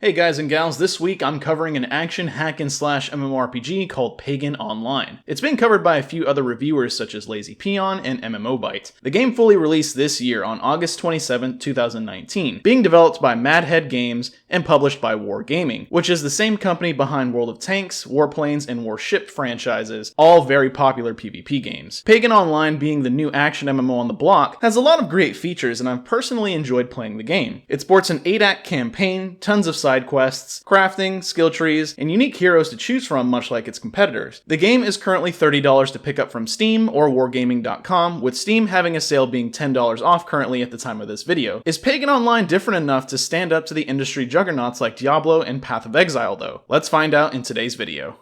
Hey guys and gals, this week I'm covering an action hack-and-slash MMORPG called Pagan Online. It's been covered by a few other reviewers such as Lazy Peon and MMObyte. The game fully released this year on August 27, 2019, being developed by Madhead Games and published by Wargaming, which is the same company behind World of Tanks, Warplanes, and Warship franchises, all very popular PvP games. Pagan Online, being the new action MMO on the block, has a lot of great features and I've personally enjoyed playing the game. It sports an 8-act campaign, tons of side quests, crafting, skill trees, and unique heroes to choose from much like its competitors. The game is currently $30 to pick up from Steam or wargaming.com, with Steam having a sale being $10 off currently at the time of this video. Is Pagan Online different enough to stand up to the industry juggernauts like Diablo and Path of Exile though? Let's find out in today's video.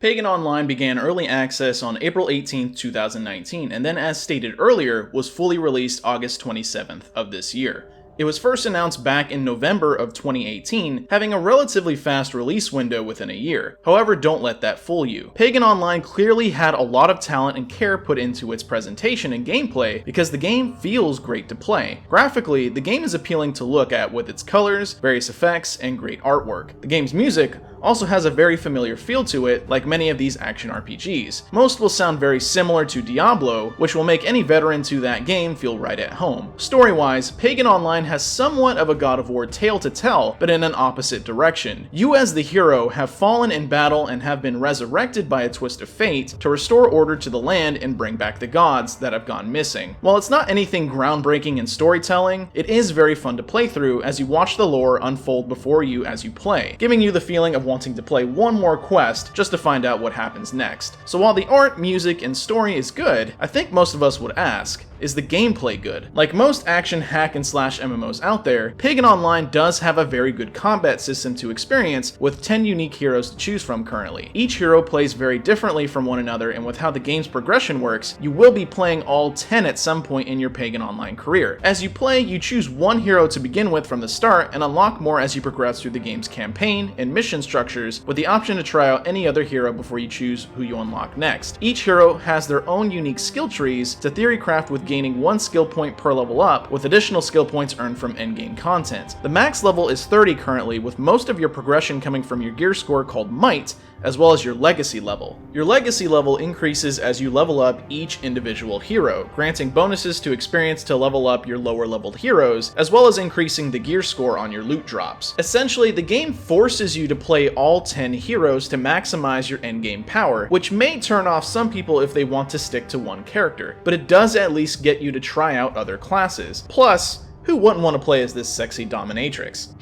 Pagan Online began early access on April 18, 2019, and then, as stated earlier, was fully released August 27th of this year. It was first announced back in November of 2018, having a relatively fast release window within a year. However, don't let that fool you. Pagan Online clearly had a lot of talent and care put into its presentation and gameplay because the game feels great to play. Graphically, the game is appealing to look at with its colors, various effects, and great artwork. The game's music also has a very familiar feel to it, like many of these action RPGs. Most will sound very similar to Diablo, which will make any veteran to that game feel right at home. Story-wise, Pagan Online has somewhat of a God of War tale to tell, but in an opposite direction. You as the hero have fallen in battle and have been resurrected by a twist of fate to restore order to the land and bring back the gods that have gone missing. While it's not anything groundbreaking in storytelling, it is very fun to play through as you watch the lore unfold before you as you play, giving you the feeling of wanting to play one more quest just to find out what happens next. So while the art, music, and story is good, I think most of us would ask, is the gameplay good? Like most action hack-and-slash MMOs out there, Pagan Online does have a very good combat system to experience with 10 unique heroes to choose from currently. Each hero plays very differently from one another, and with how the game's progression works, you will be playing all 10 at some point in your Pagan Online career. As you play, you choose one hero to begin with from the start and unlock more as you progress through the game's campaign and mission structures, with the option to try out any other hero before you choose who you unlock next. Each hero has their own unique skill trees to theorycraft, with gaining 1 skill point per level up, with additional skill points earned from endgame content. The max level is 30 currently, with most of your progression coming from your gear score called Might, as well as your legacy level. Your legacy level increases as you level up each individual hero, granting bonuses to experience to level up your lower leveled heroes, as well as increasing the gear score on your loot drops. Essentially, the game forces you to play all 10 heroes to maximize your endgame power, which may turn off some people if they want to stick to one character, but it does at least get you to try out other classes. Plus, who wouldn't want to play as this sexy dominatrix?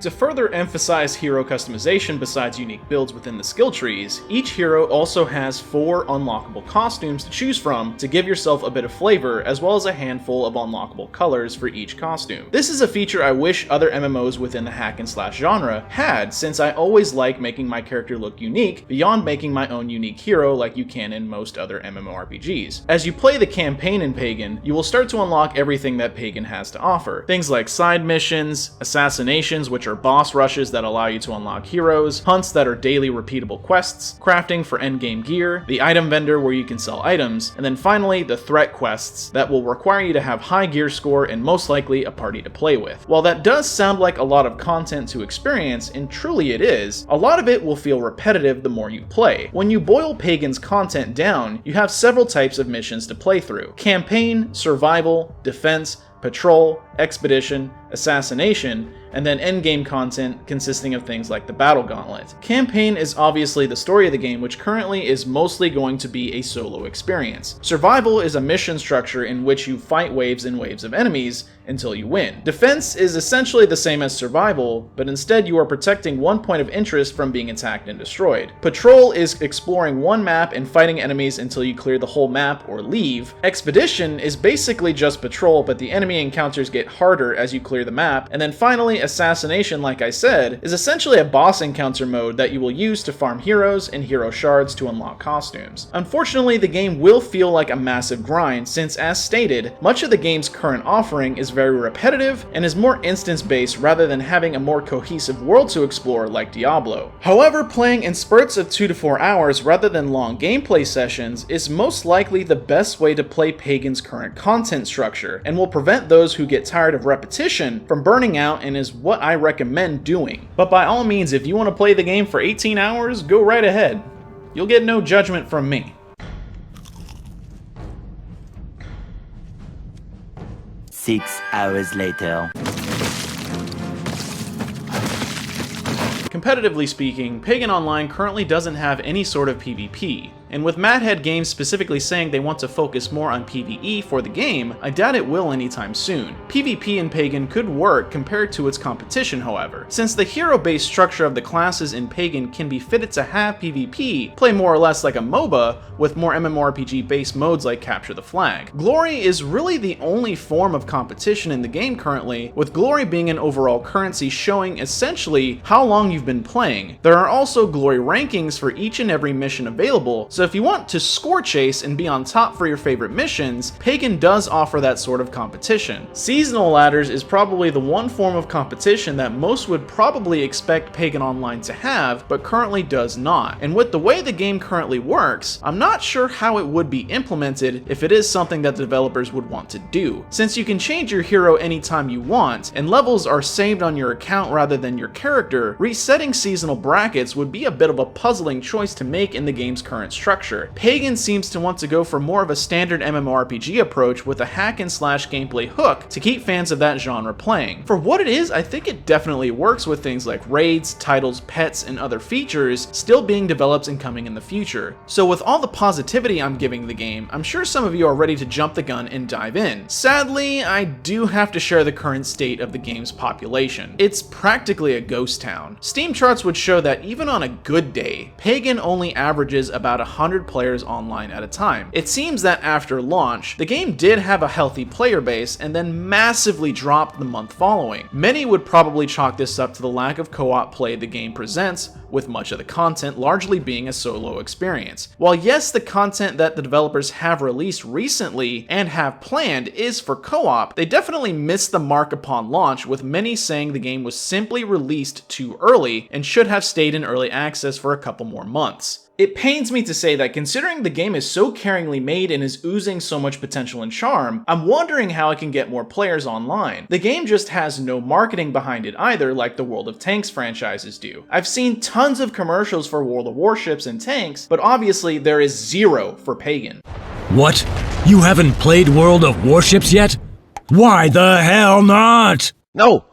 To further emphasize hero customization besides unique builds within the skill trees, each hero also has 4 unlockable costumes to choose from to give yourself a bit of flavor, as well as a handful of unlockable colors for each costume. This is a feature I wish other MMOs within the hack-and-slash genre had, since I always like making my character look unique beyond making my own unique hero like you can in most other MMORPGs. As you play the campaign in Pagan, you will start to unlock everything that Pagan has to offer. Things like side missions, assassinations, which are boss rushes that allow you to unlock heroes, hunts that are daily repeatable quests, crafting for endgame gear, the item vendor where you can sell items, and then finally the threat quests that will require you to have high gear score and most likely a party to play with. While that does sound like a lot of content to experience, and truly it is, a lot of it will feel repetitive the more you play. When you boil Pagan's content down, you have several types of missions to play through: campaign, survival, defense, patrol, expedition, assassination, and then endgame content consisting of things like the Battle Gauntlet. Campaign is obviously the story of the game, which currently is mostly going to be a solo experience. Survival is a mission structure in which you fight waves and waves of enemies, until you win. Defense is essentially the same as survival, but instead you are protecting one point of interest from being attacked and destroyed. Patrol is exploring one map and fighting enemies until you clear the whole map or leave. Expedition is basically just patrol, but the enemy encounters get harder as you clear the map. And then finally, Assassination, like I said, is essentially a boss encounter mode that you will use to farm heroes and hero shards to unlock costumes. Unfortunately, the game will feel like a massive grind since, as stated, much of the game's current offering is very repetitive and is more instance-based rather than having a more cohesive world to explore like Diablo. However, playing in spurts of 2 to 4 hours rather than long gameplay sessions is most likely the best way to play Pagan's current content structure, and will prevent those who get tired of repetition from burning out, and is what I recommend doing. But by all means, if you want to play the game for 18 hours, go right ahead. You'll get no judgment from me. 6 hours later. Competitively speaking, Pagan Online currently doesn't have any sort of PvP, and with Madhead Games specifically saying they want to focus more on PvE for the game, I doubt it will anytime soon. PvP in Pagan could work compared to its competition, however. Since the hero-based structure of the classes in Pagan can be fitted to have PvP, play more or less like a MOBA, with more MMORPG-based modes like Capture the Flag. Glory is really the only form of competition in the game currently, with Glory being an overall currency showing essentially how long you've been playing. There are also Glory rankings for each and every mission available, so if you want to score chase and be on top for your favorite missions, Pagan does offer that sort of competition. Seasonal ladders is probably the one form of competition that most would probably expect Pagan Online to have, but currently does not. And with the way the game currently works, I'm not sure how it would be implemented if it is something that developers would want to do. Since you can change your hero anytime you want, and levels are saved on your account rather than your character, resetting seasonal brackets would be a bit of a puzzling choice to make in the game's current structure. Pagan seems to want to go for more of a standard MMORPG approach with a hack and slash gameplay hook to keep fans of that genre playing. For what it is, I think it definitely works with things like raids, titles, pets, and other features still being developed and coming in the future. So with all the positivity I'm giving the game, I'm sure some of you are ready to jump the gun and dive in. Sadly, I do have to share the current state of the game's population. It's practically a ghost town. Steam charts would show that even on a good day, Pagan only averages about 100 players online at a time. It seems that after launch, the game did have a healthy player base and then massively dropped the month following. Many would probably chalk this up to the lack of co-op play the game presents, with much of the content largely being a solo experience. While yes, the content that the developers have released recently and have planned is for co-op, they definitely missed the mark upon launch, with many saying the game was simply released too early and should have stayed in early access for a couple more months. It pains me to say that considering the game is so caringly made and is oozing so much potential and charm, I'm wondering how it can get more players online. The game just has no marketing behind it either, like the World of Tanks franchises do. I've seen tons of commercials for World of Warships and tanks, but obviously there is zero for Pagan. What? You haven't played World of Warships yet? Why the hell not? No!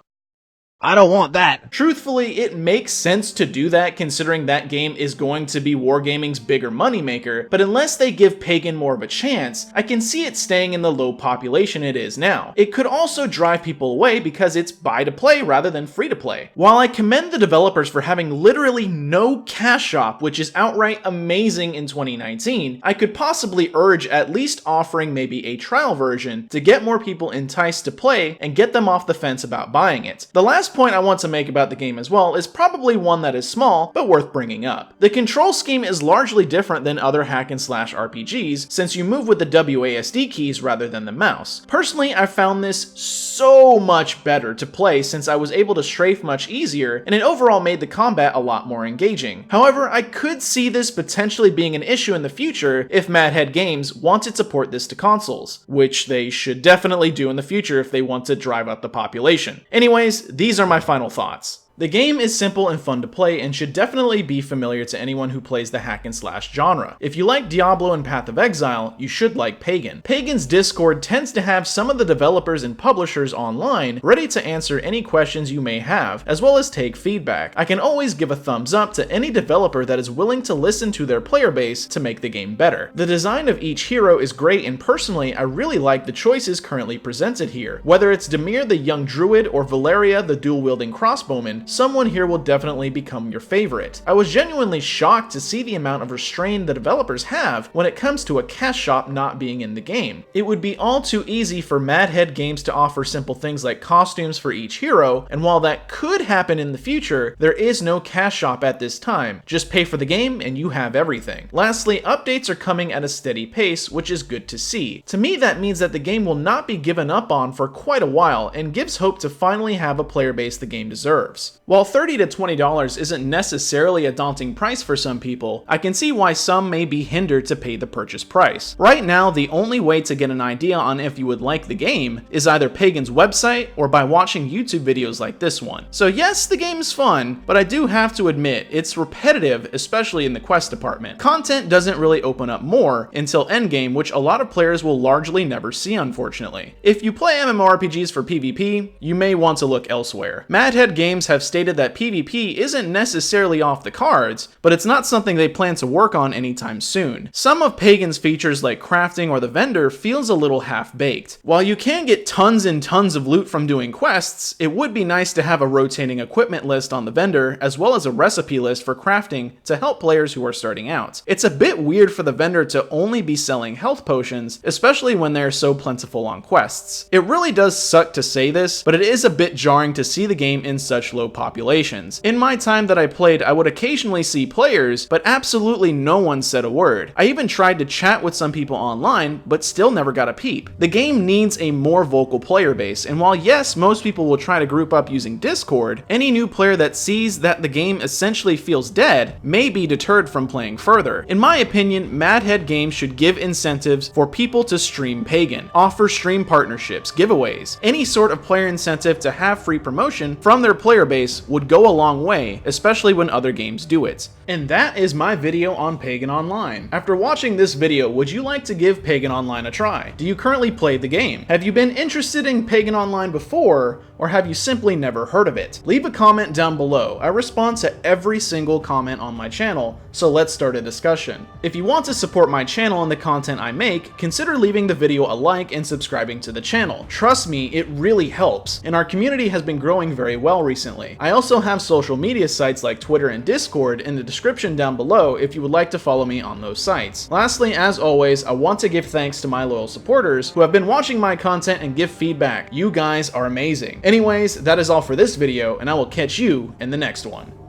I don't want that. Truthfully, it makes sense to do that considering that game is going to be Wargaming's bigger moneymaker, but unless they give Pagan more of a chance, I can see it staying in the low population it is now. It could also drive people away because it's buy to play rather than free to play. While I commend the developers for having literally no cash shop, which is outright amazing in 2019, I could possibly urge at least offering maybe a trial version to get more people enticed to play and get them off the fence about buying it. The last point I want to make about the game as well is probably one that is small, but worth bringing up. The control scheme is largely different than other hack and slash RPGs, since you move with the WASD keys rather than the mouse. Personally, I found this so much better to play since I was able to strafe much easier, and it overall made the combat a lot more engaging. However, I could see this potentially being an issue in the future if Madhead Games wanted to port this to consoles, which they should definitely do in the future if they want to drive up the population. Anyways, these are my final thoughts. The game is simple and fun to play and should definitely be familiar to anyone who plays the hack and slash genre. If you like Diablo and Path of Exile, you should like Pagan. Pagan's Discord tends to have some of the developers and publishers online ready to answer any questions you may have, as well as take feedback. I can always give a thumbs up to any developer that is willing to listen to their player base to make the game better. The design of each hero is great, and personally I really like the choices currently presented here. Whether it's Demir the young druid or Valeria the dual-wielding crossbowman, someone here will definitely become your favorite. I was genuinely shocked to see the amount of restraint the developers have when it comes to a cash shop not being in the game. It would be all too easy for Madhead Games to offer simple things like costumes for each hero, and while that could happen in the future, there is no cash shop at this time. Just pay for the game and you have everything. Lastly, updates are coming at a steady pace, which is good to see. To me, that means that the game will not be given up on for quite a while and gives hope to finally have a player base the game deserves. While $30 to $20 isn't necessarily a daunting price for some people, I can see why some may be hindered to pay the purchase price. Right now, the only way to get an idea on if you would like the game is either Pagan's website or by watching YouTube videos like this one. So yes, the game is fun, but I do have to admit, it's repetitive, especially in the quest department. Content doesn't really open up more until endgame, which a lot of players will largely never see, unfortunately. If you play MMORPGs for PvP, you may want to look elsewhere. Madhead Games have stated that PvP isn't necessarily off the cards, but it's not something they plan to work on anytime soon. Some of Pagan's features like crafting or the vendor feels a little half-baked. While you can get tons and tons of loot from doing quests, it would be nice to have a rotating equipment list on the vendor as well as a recipe list for crafting to help players who are starting out. It's a bit weird for the vendor to only be selling health potions, especially when they're so plentiful on quests. It really does suck to say this, but it is a bit jarring to see the game in such low populations. In my time that I played, I would occasionally see players, but absolutely no one said a word. I even tried to chat with some people online, but still never got a peep. The game needs a more vocal player base, and while yes, most people will try to group up using Discord, any new player that sees that the game essentially feels dead may be deterred from playing further. In my opinion, Madhead Games should give incentives for people to stream Pagan, offer stream partnerships, giveaways, any sort of player incentive to have free promotion from their player base would go a long way, especially when other games do it. And that is my video on Pagan Online. After watching this video, would you like to give Pagan Online a try? Do you currently play the game? Have you been interested in Pagan Online before, or have you simply never heard of it? Leave a comment down below. I respond to every single comment on my channel, so let's start a discussion. If you want to support my channel and the content I make, consider leaving the video a like and subscribing to the channel. Trust me, it really helps, and our community has been growing very well recently. I also have social media sites like Twitter and Discord in the description down below if you would like to follow me on those sites. Lastly, as always, I want to give thanks to my loyal supporters who have been watching my content and give feedback. You guys are amazing. Anyways, that is all for this video, and I will catch you in the next one.